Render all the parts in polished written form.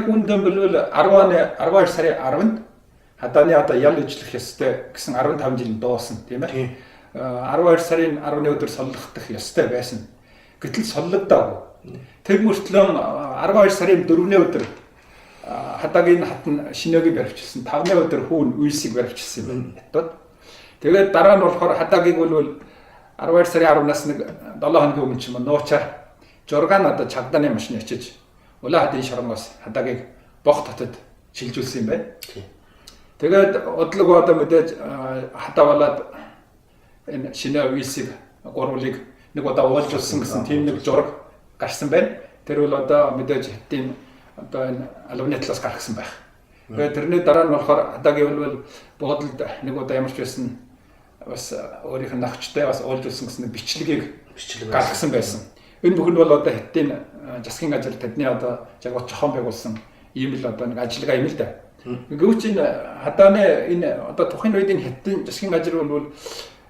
яг үндэн бол 12 сарын 10-нд хадааны одоо ял ижлэх ёстой гэсэн 15 жил дуусна тийм ээ. 12 сарын 10-ны өдөр соллогдох ёстой байсан. Гэтэл соллогдоогүй. Тэр мөртлөө 12 сарын 4-ний өдөр Хатагийн хатан Шинэгийг баривчилсан. 5-ны өдөр хүүн Уилсийг баривчилсан юм байна. Тэгээд дараа нь болохоор Хатагийг бол 12 сарын 10-наас нэг 7 хоногийн өмнө ч юм уу нуучаар Жорган одоо Чагдааны машин очиж Улаан хадын шоронгоос Хадагийг Бох хотод шилжүүлсэн юм байна. Тэгээд удлаг одоо мэдээж Хатаа болоод энэ Шинэ Уилсийг гурвыг нэг удаа уулзуулсан гэсэн тийм нэг зураг гарсан байна. Тэр бол одоо мэдээж хятадын одоо энэ албаны талаас гаргасан байх. Тэгээд тэрний дараа нь болохоор Хадагийн бол буудалд нэг удаа ямар ч байсан бас өөрийнх нь нахчтай бас уулзуулсан гэсэн бичлэгийг гаргасан байсан. Энэ бүхэн бол одоо хятадын засгийн ажил тэдний одоо жагвар чохон байгуулсан ийм л одоо нэг ажиллагаа юм л да. Гэвч энэ Хадааны энэ одоо тухайн үед энэ хятадын засгийн ажил бол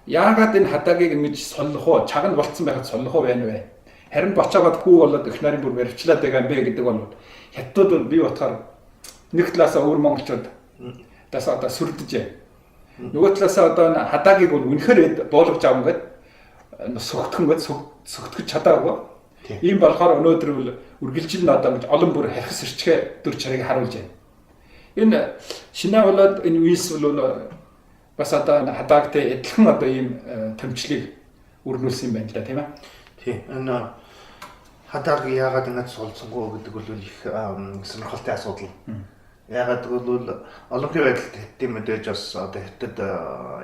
яагаад энэ Хадаагийг ингэж солих уу? Чаг нь болцсон байхад солих уу байна вэ? Харин бочоогод хүү болоод их нарын бүр баривчлаад байгаа юм бэ гэдэг бол хятадууд бол бий утгаар нэг талаасаа өөр монголчууд тас одоо сүрдэж. Нөгөө талаасаа одоо Хадаагийг бол үнэхээр буулгаж авах гээд сөгтгөж чадаагүй. Ийм болохоор өнөөдөр бол үргэлжил нь одоо гэж олон бүр хархас ирчгээ дүр чарыг харуулж байна. Энэ Шинэ болоод энэ Уилс бол бас одоо Хадаагтай адилхан одоо ийм томчлыг өргүүлсэн юм байна л да тийм ээ. Тийм. Энэ Хадааг яагаад ингэж суулцсангүй гэдэг бол их сонирхолтой асуудал. Яагаад гэвэл олонхын байдалд хятадын мэдээж бас одоо хятад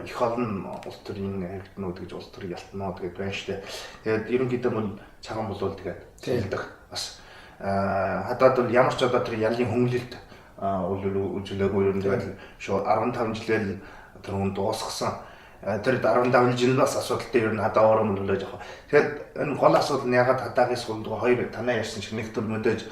их олон улс төрийн хэрэгтнүүд гэж улс төрийн ялтнууд гэдэг байна шүү дээ. Тэгээд ерөнхийдөө мөн цагаан болвол тэгээд зэлдэх бас Хадаад бол ямар ч одоо тэр ялын хөнгөлөлт үзүүлээгүй юм тэгээд шууд 15 жилээр тэр хүн дуусгасан. Тэр 15 жил бас асуудалтай ер нь Хадаа өөрөө нөлөөлж байгаа. Тэгэхээр энэ гол асуудал нь ягаад Хадаагийн суулдгаа хоёр танаа ярьсан шиг нэг төр мэдээж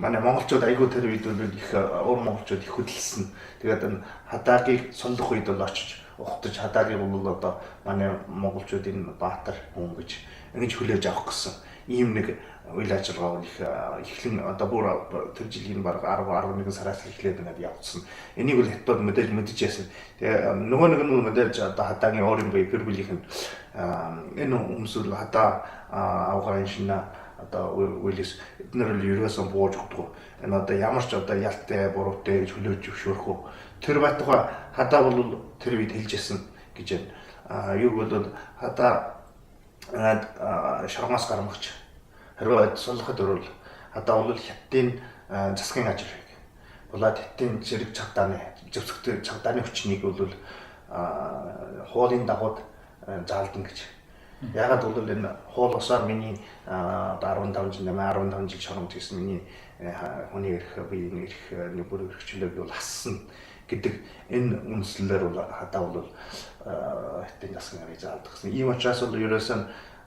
манай монголчууд айгүй тэр үед бол их өөр монголчууд их хөдөлсөн. Тэгээд энэ Хадаагийг сулдах үед бол очиж ухтаж Хадаагийг бол одоо манай монголчуудын баатар хүн гэж ингэж хүлээж авах гэсэн ийм нэг үйл ажиллагаа их эхлэн одоо бүр тэр жилийн баг 10-11 сараас эхлээд ингээд явуулсан. Энийг бол хятад мэдээж яасан. Тэгээ нөгөө нэг нь мэдээж одоо Хадаагийн өөрийн гэр бүлийнх нь энэ хүмүүсүүд Хадаа авгарын Шинэ одоо Уилс эдгээр л ерөөсөө бууж өгдөг. Энэ одоо ямар ч одоо ялтай буруутай гэж хүлээж зөвшөөрөхгүй. Тэр байтугай Хадаа бол тэр үед хэлжсэн гэж байна. Юу бол Хадаа шаргаас гармагч хэрвээ сулхад өрөөл Хадаа бол хятадын засгийн ажил хийх. Болоод хятадын зэрэг Чагдааны зөвсгтэй Чагдааны хүчнийг бол хуулийн дагуу заалдан гэж. Ягаад гэвэл энэ хуулиусаар миний 15 жил шоронд гэсэн миний хүний эрх биеийн эрх нэг бүр эрхчлөөг бол хассан гэдэг энэ үндэслэлээр бол Хадаа бол хятадын засгийн ажил заалдаг гэсэн. Ийм учраас бол ерөөсөн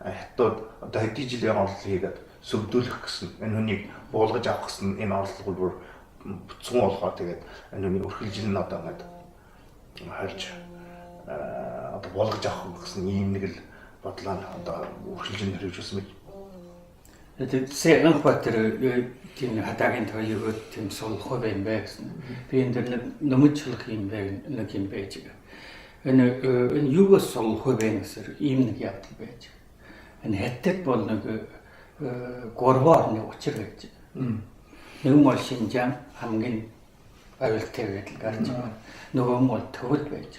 хятад одоо хэдий жилийн орлол хийгээд сүгдүүлэх гэсэн энэ хүнийг буулгаж авах гэсэн энэ орлого бүр бүцгэн болохоор тэгээд энэ хүний өрхөлжил нь одоо ингээд харж одоо буулгаж авах гэсэн ийм нэг л бодлоо одоо өрхөлжил хэрэгжүүлсэн мэт. Тэгээд сэрэн хатэр тийм Хадаагийн тоёгод тийм сулх юм бэ гэсэн. Би энэ дэр нөмөчлөх юм бэ нэг юм байж байгаа. Энэ юу сулх вэ гэсэн ийм нэг явдал байж. Энэ хятад бол нэг гурваар нэг учир байж. Нэг нь Шинжаан хамгийн аюултай байдал гарч байгаа. Нөгөө нь бол төвд байж.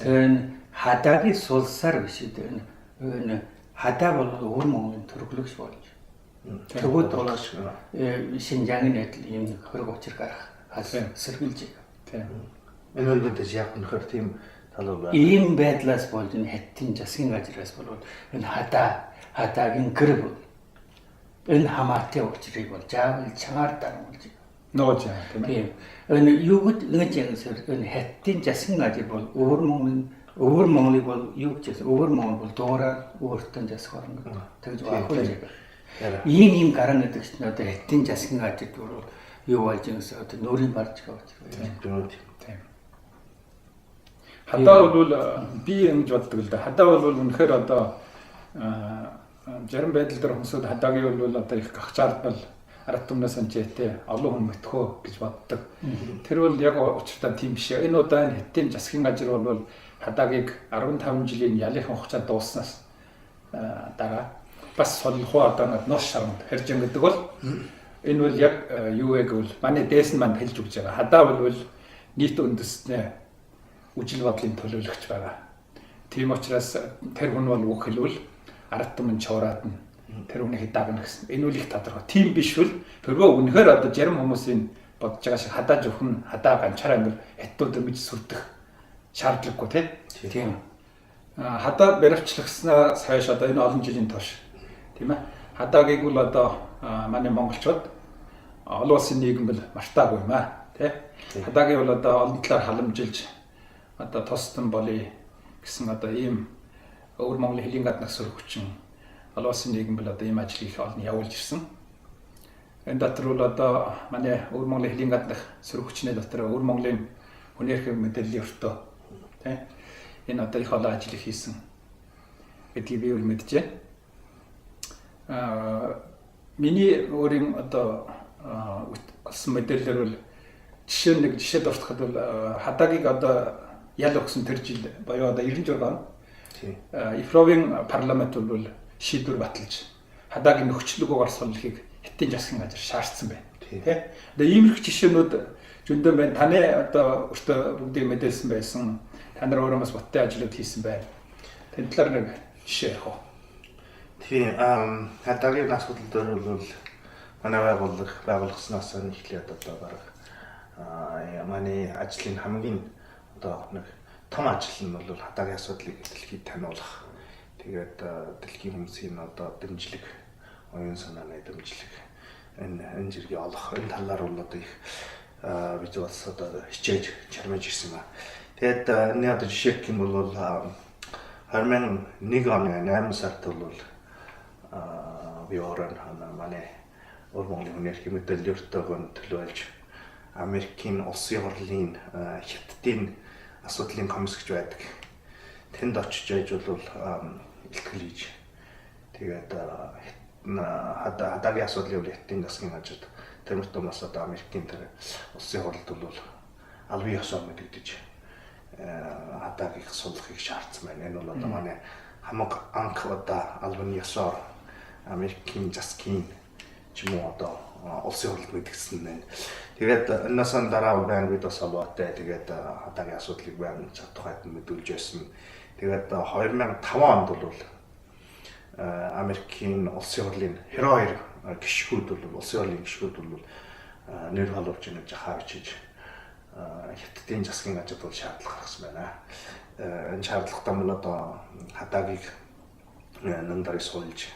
Энэ Хадаагийн сулсаар биш үү? Энэ Хадаа бол өвөр Монголын төрөглөгч болж. Төвд бол Шинжаангийн адил ийм нэг хориг учир гарах сэргэлж байгаа. Энэ бол мэдээж яг нөхөр тийм талаар ийм байдлаас болж энэ хятадын засгийн газраас болоод энэ Хадаагийн гэр бүл энэ хамаатай учрыг бол заавал чангаар дарамлж нууж байгаа тийм ээ. Энэ юу гэж энэ хятадын засгийн газар бол өвөр Монголыг бол юу гэж өвөр Монгол бол дуурайар өөртөө засах орн гэж багуулж байгаа. Ийм гараа гэдэг чинь одоо хятадын засгийн газар бол юу болж байгаа одоо нүүрийн барж байгаа учраас. Хадаа бол би ингэж боддог л да. Хадаа бол үнэхээр одоо зарим байдал дээр хүмүүсд Хадаагийн бол одоо их гахчаардал ард түмнээс санжээтэй олон хүн мэдхөө гэж боддог. Тэр бол яг учиртай тийм биш. Энэ удаа Хятадын засгийн газар бол Хадаагийг 15 жилийн ялынхан хугацаанд дуусснаас дараа бас солихоо одоо ноос шармд хэржин гэдэг бол энэ бол яг юу вэ гэвэл манай дээс нь манд хэлж өгч байгаа. Хадаа бол нийт үндэстнээ үжил бодлын төлөөлөгч байгаа. Тийм учраас тэр хүн бол үг хэлвэл ард түмэн чуураад нь тэр хүнийг дагна гэсэн. Энэ үл их тодорхой. Тийм биш бол тэрвээ үнэхээр одоо зарим хүмүүсийн бодож байгаа шиг хадаа зөвхөн хадаа ганчаараа ингэ хятадууд ингэж сүрдэх шаардлагагүй тийм. Хадаа баривчлагснаас хойш одоо энэ олон жилийн турш тийм ээ. Хадаагийг бол одоо манай монголчууд олон улсын нийгэм бол мартаагүй юм аа тийм. Хадаагийг бол одоо олон талаар халамжилж одоо тостон болъё гэсэн одоо ийм өвөр Монголын хэлийн гаднах сөрөг хүчин олон улсын нийгэм бол одоо ийм ажлыг их олон явуулж ирсэн. Энэ дотор бол одоо манай өвөр Монголын хэлийн гаднах сөрөг хүчний дотор өвөр Монголын хүнээрх мэдээллийн өртөө тийм энэ одоо их олон ажил хийсэн гэдгийг би бол мэдэж байна. Миний өөрийн одоо олсон мэдээлэлээр бол жишээ дуртахад бол Хадаагийг одоо ял өгсөн тэр жил боёо одоо 96 он Ефровын парламент бол шийдвэр баталж Хадаагийн нөхцөлгөөр суллахыг Хятадын засгийн газар шаардсан байна. Тийм. Одоо иймэрхүү жишээнүүд зөндөө байна. Таны одоо өөртөө бүгдийг мэдээлсэн байсан. Та нар өөрөө бас боттой ажлууд хийсэн байна. Тэн талаар нэг жишээ ярих уу? Тийм. Хадаагийн асуудал дээр бол манай байгууллагаснаас эхлээд одоо бараг манай ажлын хамгийн одоо нэг том ажил нь бол Хадаагийн асуудлыг дэлхийд таниулах. Тэгээд дэлхийн хүмүүсийн одоо дэмжлэг, оюун санааны дэмжлэг энэ зэргийг олох энэ талаар бол одоо их бид бас одоо хичээж чармаж ирсэн ба. Тэгээд энэ одоо жишээ гэх юм бол 2001 оны 8 сард бол би өөрөө манай өвөр Монголын хүнээрх мэдээллийн өртөөгөө төлөөлж Америкийн улсын хурлын Хятадын асуудлын комисс гэж байдаг. Тэнд очиж яж бол илтгэл хийж тэгээд Хадаагийн асуудлыг Хятадын засгийн газарт тэр мөртөөс одоо Америкийн тэр улсын хурлд бол албан ёсоор мэдэгдэж Хадаагийг суллахыг шаардсан байна. Энэ бол одоо манай хамаг анх одоо албан ёсоор Америкийн засгийн ч юм уу одоо улсын хурлд мэдгдсэн байна. Тэгээд энэс дараа байна бид бас олоотой. Тэгээд Хадаагийн асуудлыг байна чадхайд мэдүүлж байсан. Тэгээд 2005 онд бол Америкийн улсын хурлын хоёр гишгүүд бол улсын хурлын гишгүүд бол нэр холбож нэг жахаа бичиж Хятадын засгийн газарт бол шаардлага гаргасан байна. Энэ шаардлагатай бол одоо Хадаагийг нандарыг суулж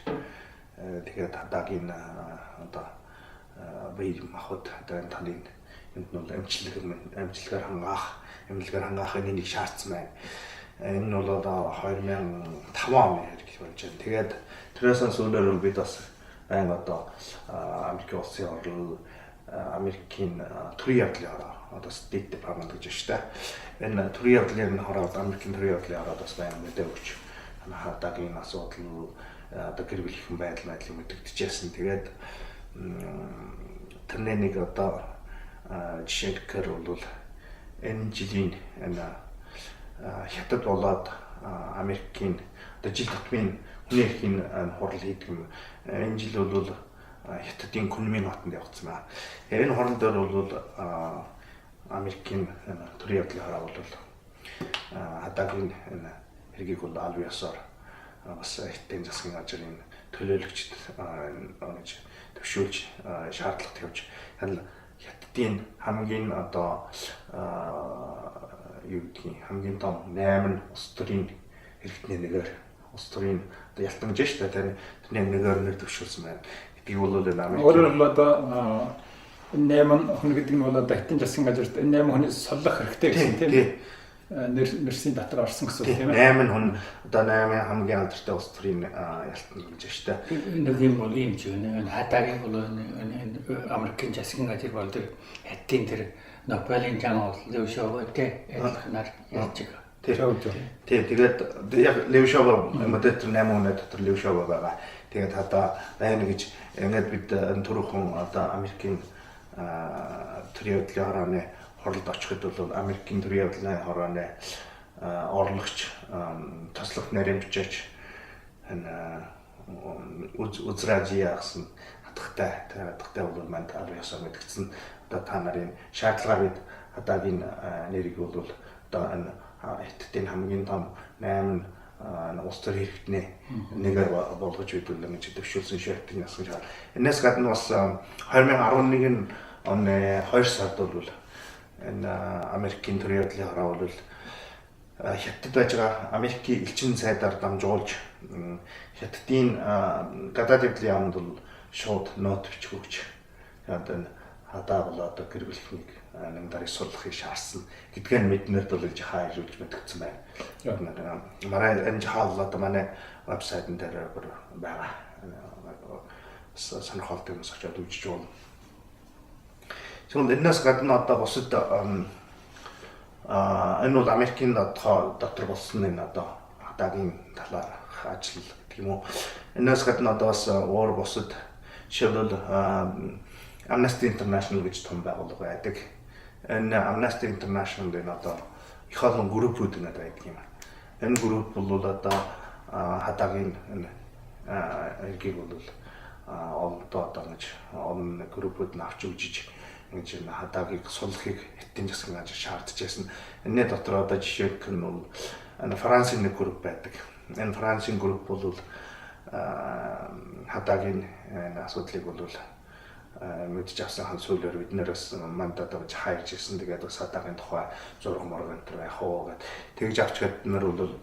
тэгээд Хадаагийн одоо бие махбод одоо таны энд нь бол амжилтгаар хангаах энийг шаардсан байна. Энэ бол одоо 2005 оны хэрэг болж байна. Тэгээд тэрээс сүүлээр бид бас байнга одоо Америкийн улсын хурл Америкийн төрийн явдлын хороо одоо State Department гэж байна шүү дээ. Энэ төрийн явдлын хороод Америкийн төрийн явдлын хороод бас байнга мэдээ өгч Хадаагийн асуудал одоо гэр бүлийн байдлыг мэдэгдэжсэн. Тэгээд тэрний нэг одоо жишээлбэл бол энэ жилийн энэ Хятад болоод Америкийн одоо жил тутмын хүнээрхийн хурал хийдэг юм. Энэ жил бол Хятадын Кунмин хотод явагдсан байна. Энэ хурал дээр бол Америкийн төрийн явдлын хороо бол Хадаагийн энэ хэргийг бол албан ёсоор бас Хятадын засгийн газрын төлөөлөгчд гэж төвшүүлж шаардлага тавьж Хятадын хамгийн одоо юу гэдгийг хамгийн том 8 улс төрийн хэрэгтний нэгээр улс төрийн одоо ялтангаж шүү дээ тэрний нэгээр нэр төвшүүлсэн байна. Гэдгийг бол Америк өөрөөр хэлбэл одоо 8 хүн гэдэг нь бол одоо Хятадын засгийн газарт энэ 8 хүнээс солих хэрэгтэй гэсэн тийм нэрсийн дотор орсон гэсэн үг тийм ээ. 8 хүн одоо 8 хамгийн алдартай улс төрийн ялтан гэж шүү дээ. Нэг юм бол юм ч үнэ. Хадаагийн бол Америкийн засгийн газар бол тэр Хятадын тэр Нобелийн жамаал Левшов гэдэг ялхнаар ярьж байгаа. Тийм тэгээд яг Левшов модерн 8 хүн дотор Левшов байгаа. Тэгээд одоо байна гэж ингээд бид энэ түрүүхэн одоо Америкийн төрийн явдлын хорооны хорлолд очиход бол Америкийн төрийн явдлын хорооны орлогч тослох наримжаач Узраажи гэсэн хатгатай бол манд 19 мэдгдсэн одоо та нарын шаардлагаар бид одоогийн нэрийг бол одоо энэ хятадын хамгийн том 8 улс төр хэрэгтний нэгээр болгож үйдүүлэн гэж төвшүүлсэн шаардлагын ясгаж байна. Энэс гадна бас 2011 оны 2 сард бол энэ Америкийн төрийн явдлын хороо бол Хятад байж байгаа Америкийн элчин сайдаар дамжуулж Хятадын гадаад явдлын яамд бол шууд нот бичих өгч одоо хадаа бол одоо гэр бүлхнийг нэг дарыг сурлахыг шаардсан гэдгээр мэднээр бол жахаа ирүүлж мэдгдсэн байна. Манай энэ жахаа бол одоо манай вебсайтн дээр байгаа. Сонирхолтой юмс очиод үзэж болно. Тэгвэл энэс гадна одоо бусад энэ бол Америкийн дотор болсон энэ одоо хадаагийн талаар ажил гэдэг юм уу. Энэс гадна одоо бас өөр бусад жишээлбэл Amnesty International гэж том байгууллага байдаг. Энэ Amnesty International-ийн одоо их олон группүүд байдаг юм. Энэ групп бол одоо хадаагийн энэ эргийг бол олонтоо одоо гэж олон группүүд нь авч үжиж ингэж хадаагийг суллахыг хятадын засгийн газар шаардж байсан. Энэний дотор одоо жишээлх нь бол Францын нэг групп байдаг. Энэ Францын групп бол хадаагийн асуудлыг бол мэдж авсан хан сүүлээр биднээс мандат авч хайж ирсэн. Тэгээд бас хадаагийн тухай зураг мураг энэ байх уу гэд тэгж авчгаад нэр бол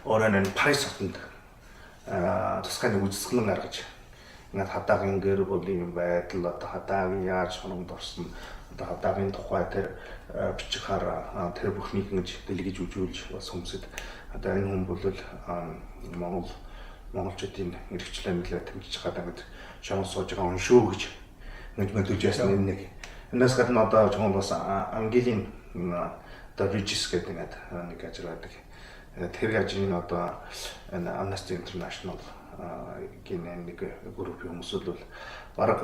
өөрөө энэ Парис хотод тусгай нэг үзэсгэлэн гаргаж ингээд хадаагийн гэр бүлийн байдал одоо хадаагийн яаж хоногд орсон одоо хадаагийн тухай тэр бичих хараа тэр бүхнийг ингэж дэлгэж үжүүлж бас хүмүүсэд одоо энэ хүн бол монголчуудын эрхчлэн нэлээд тэмцэж байгаа гэдэг шоон сууж байгаа хүн шүү гэж мэдүүлж яасан нэг. Энэс гадна одоо жоохон бас Английн одоо Regis гэдэг нэг ажил байдаг. Тэр ажлын одоо энэ Amnesty International гинэ нэг группийн хүмүүс бол бараг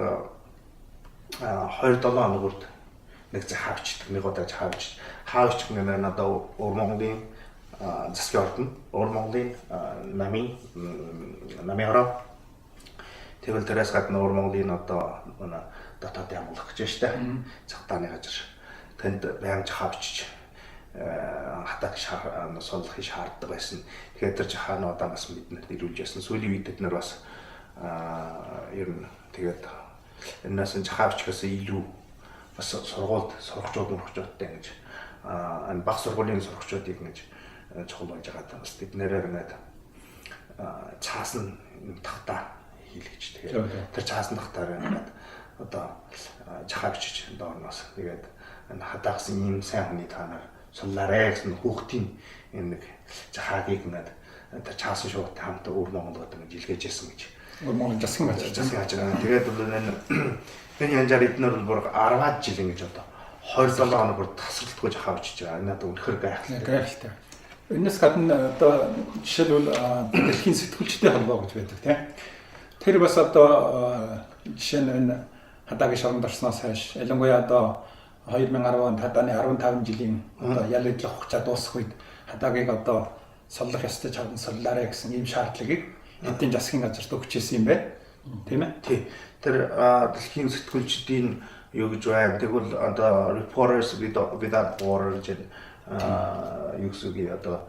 27 хоногт нэг захавчдаг нэг удаа хаавч гэнэ одоо Өвөр Монголын засгийн ордон Өвөр Монголын намын ороо тэгвэл тэрээс гадна Өвөр Монголын одоо дотоод ямуулах гэж байна. Цагтааны газар тэнд байнга хаавчж хатаг суллахыг шаарддаг байсан. Тэгэхээр тэр жахааны одоо бас биднэрт ирүүлж яасан. Сүүлийн үед бид нар бас ер нь тэгээд энэс жахаавчгаас илүү бас сургуульчуудтай ингэж энэ баг сургуулийн сургуульчуудыг ингэж чухал байж байгаа бас бид нэрээр ингээд цаасан тахта хийлгэж тэгээд тэр цаасан тахтаар ингээд одоо жахаавчж доорноос тэгээд энэ хадаагсан ийм сайн хүний танаар суллаарэ гэсэн хүүхдийн энэ нэг жахаагийг ингээд цаасан шууд хамт Өвөр Монголд ингэж илгээж яасан гэж. Өвөр Монгол засгийн газар. Тэгээд бол энэ янжаар эднэр бол 10-аад жил ингэж одоо 27 хоног бүр тасралтгүй жахаавчж байгаа. Энэ надад үнэхээр гайхалтай. Энэс гадна одоо жишээлбэл дэлхийн сэтгүүлчдийн холбоо гэж байдаг тийм. Тэр бас одоо жишээ нь энэ хадаагийн шоронд орсноос хойш ялангуяа одоо 2010 онд хадааны 15 жилийн одоо ял эдлэх хугацаа дуусах үед хадаагийг одоо суллах ёстой чавдан суллаарэ гэсэн ийм шаардлагыг эдийн засгийн газарт өгч ирсэн юм байна. Тийм ээ? Тий. Тэр дэлхийн сэтгүүлчдийн юу гэж байна? Тэгвэл одоо Reporters Without Borders гэж юу гэсэн одоо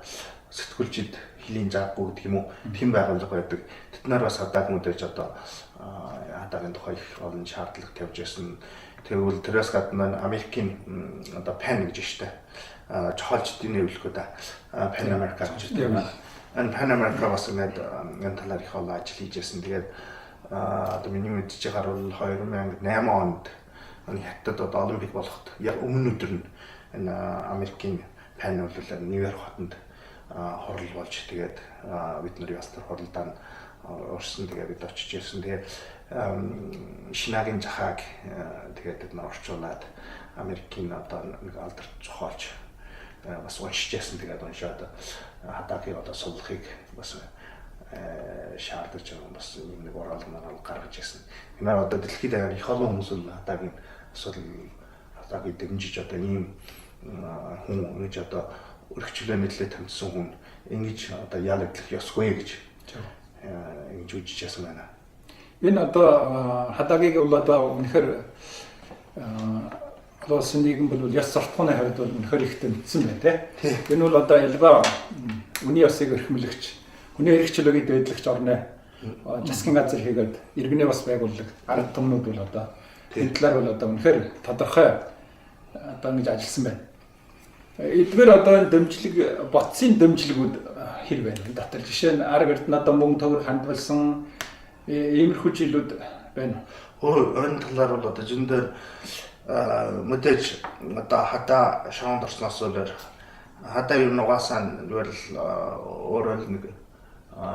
сэтгүүлчид хилийн заагүй гэдэг юм уу? Тэм байгууллага байдаг. Тэд нар бас хадааг мэдээж одоо хадаагийн тухай их олон шаардлага тавьж байсан. Тэгвэл тэрээс гадна Америкийн одоо PAN гэж штэ. Чухалчдын нэвлэхэд PAN America гэж байна. Энэ PAN America бас ингээд энэ талаар их олон ажил хийж байсан. Тэгээд одоо миний мэдж байгаагаар бол 2008 онд Хятад одоо олимпик болоход яг өмнө өдөр нь энэ Америкийн PAN бол Нью-Йорк хотод хорл болж тэгээд бид нар бас тэр хорлолдоо орсон. Тэгээд бид очиж ирсэн. Тэгээд Шинагийн жахааг тэгээд бид нар орчуулад Америкийн одоо нэг алдарт зохиолч бас уншиж яасан. Тэгээд уншаад хадаагийн одоо суллахыг бас шаардаж байгаа бас юм нэг оролцоо манаа гаргаж ирсэн. Энэ одоо дэлхийд аяар их олон хүмүүс л хатагийн асуудал хатагийг дэмжиж одоо ийм хүн гэж одоо өргөчлөө мэдлээ тамдсан хүн ингэж одоо яалагдлах ёсгүй гэж ингэж үжиж яасан байна. Энэ одоо хатагийг бол одоо үнэхээр улсын нийгэм бол яс суртахууны хувьд бол үнэхээр их дэмжсэн байна тий. Энэ бол одоо ялгаа үний ёсыг эрхэмлэгч, хүний эрх чөлөөгийн дээдлэгч орны засгийн газар хийгээд иргэний бас байгууллага арга түмнүүд бол одоо энэ талаар бол одоо үнэхээр тодорхой одоо ингэж ажилласан байна. Эдгээр одоо энэ дэмжлэг ботсын дэмжлэгүүд хэр байна? Энэ дотор жишээ нь арга эрдэнэ одоо мөнгө төгрөг хандвалсан иймэрхүү жилүүд байна. Энэ талаар бол одоо зөндөө мэдээж одоо хата шаанд орсноос өөр хата юу нугасаа зүгээр л өөрөө нэг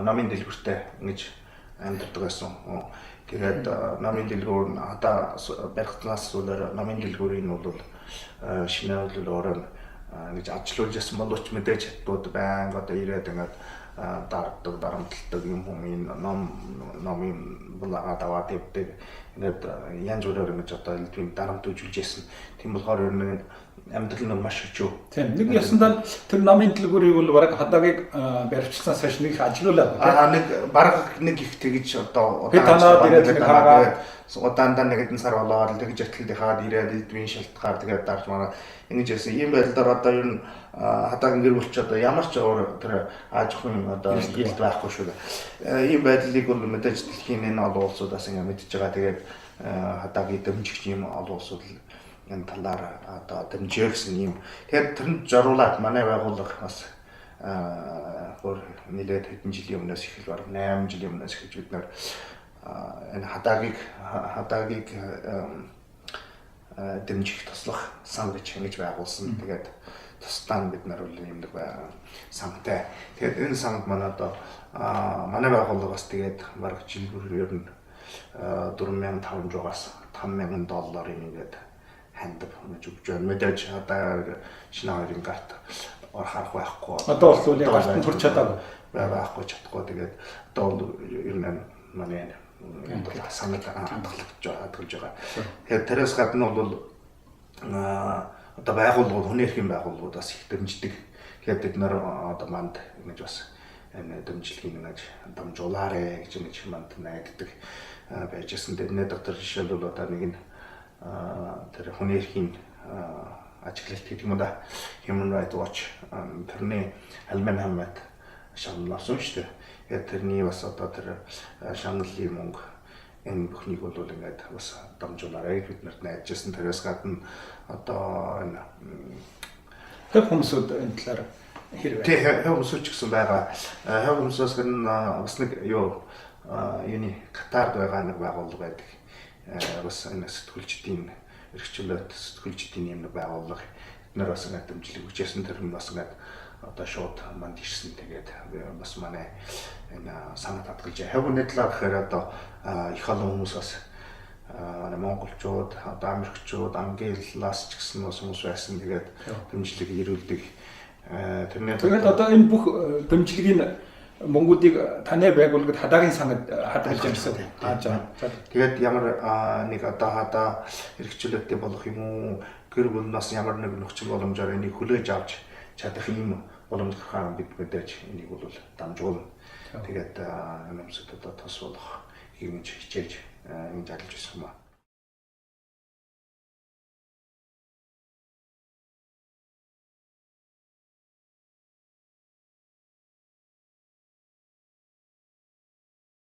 намын дэлгүүртэй ингэж амьддаг байсан. Тэгээд намын дэлгүүр нь хата барихтнаас өөр намын дэлгүүрийн бол шинэ үйл өөрөө гэж ажиллуулж ясан боловч мэдээж хятадууд байнга одоо ирээд ингээд дарамтдаг дарамталдаг юм хүмүүс номын булаагаад аваад явдаг. Ингээд янз бүрээр ингэж одоо элдвийн дарамт үзүүлж ясан. Тийм болохоор ер нь амьдрал нь маш өчөө. Тийм нэг ясандаа тэр намын дэлгүүрийг бол бараг хатагийг барьчихсан сайш нэг их ажиллуулаа. Нэг бараг нэг их тэгж одоо би танаад ирээд нэг хараад удаандаа нэг хэдэн сар болоод тэгж атлалт хаад ирээд элдвийн шалтгаар тэгээд дарж мараа ингэж ясан. Ийм байдлаар одоо ер нь хатагийн гэр бүлч одоо ямар ч өөр тэр аж ахуйн одоо илт байхгүй шүү дээ. Ийм байдлыг бол мэдээж дэлхийн энэ олон улсуудаас ингэ мэдж байгаа. Тэгээд хатагийн дэмжигч юм олон улсууд энэ талаар одоо дэмжих гэсэн юм. Тэгэхээр тэр нь зориулаад манай байгууллага бас хөр нэлээд хэдэн жилийн өмнөөс эхэл баг 8 жилийн өмнөөс эхэлж бид нэр энэ хатагийг дэмжих туслах сан гэж ингэж байгуулсан. Тэгээд тусдаа бид нар бол юм нэг самтай. Тэгээд энэ самд манай одоо манай байгууллагаас тэгээд бараг жилээр нь 4,500-аас 5,000 долларын ингээд хандав гэж өгч байна. Мэдээж одоо шинэ хоёрын гарт орохарах байхгүй. Одоо бол яг гарт хүрч чадаагүй. Байхгүй чадахгүй. Тэгээд одоо ер нь манай санал хандгалж байгаа. Тэгэхээр тэрээс гадна бол одоо байгууллагууд хүний эрхийн байгууллагуудаас их дэмждэг. Тэгэхээр бид нар одоо манд ингэж бас энэ дэмжлэгийг нэг дамжуулаарэ гэж нэг манд найддаг байжсэн. Тэрний дотор жишээлбэл одоо нэг нь тэр хүний эрхийн ажиглалт гэдэг юм да. Human Rights Watch тэрний Алман хамт шагналсан шүү дээ. Тэгээд тэрний бас одоо тэр шагналын мөнгө энэ бүхнийг бол ингээд бас дамжуулаарай гэж бид нарт найдажсэн. Тэрээс гадна одоо энэ хэв хүмүүсүүд энэ талаар хэрэг байна. Тэг хэв хүмүүсүүд ч гэсэн байгаа. Хэв хүмүүсээс бас нэг юуны Катард байгаа нэг байгууллага байдаг. Бас энэ сэтгүүлчдийн эрхчлөлт сэтгүүлчдийн юм нэг байгууллага. Бид бас ингээд дэмжлэг өгчээсэн. Тэр нь бас ингээд одоо шууд манд ирсэн. Тэгээд бас манай энэ санаа татгалж хэвний талаар гэхээр одоо их олон хүмүүс бас монголчууд, одоо америкчууд, ангиллаас ч гэсэн бас хүмүүс байсан. Тэгээд дэмжлэг ирүүлдэг. Тэгээд одоо энэ бүх дэмжлэгийн мөнгүүдийг таны байгууллагад хадаагийн сангад хадгалж ирсэн. Тэгээд ямар нэг одоо хадаа эрхчлөлттэй болох юм уу? Гэр бүлнээс ямар нэг нөхцөл боломжоор энийг хүлээж авч чадах юм боломж гарах бид мэдээж энийг бол дамжуулна. Тэгээд энэ юмсад одоо тос болох хэмжиж хичээж ингэж ажиллаж байсан юм аа.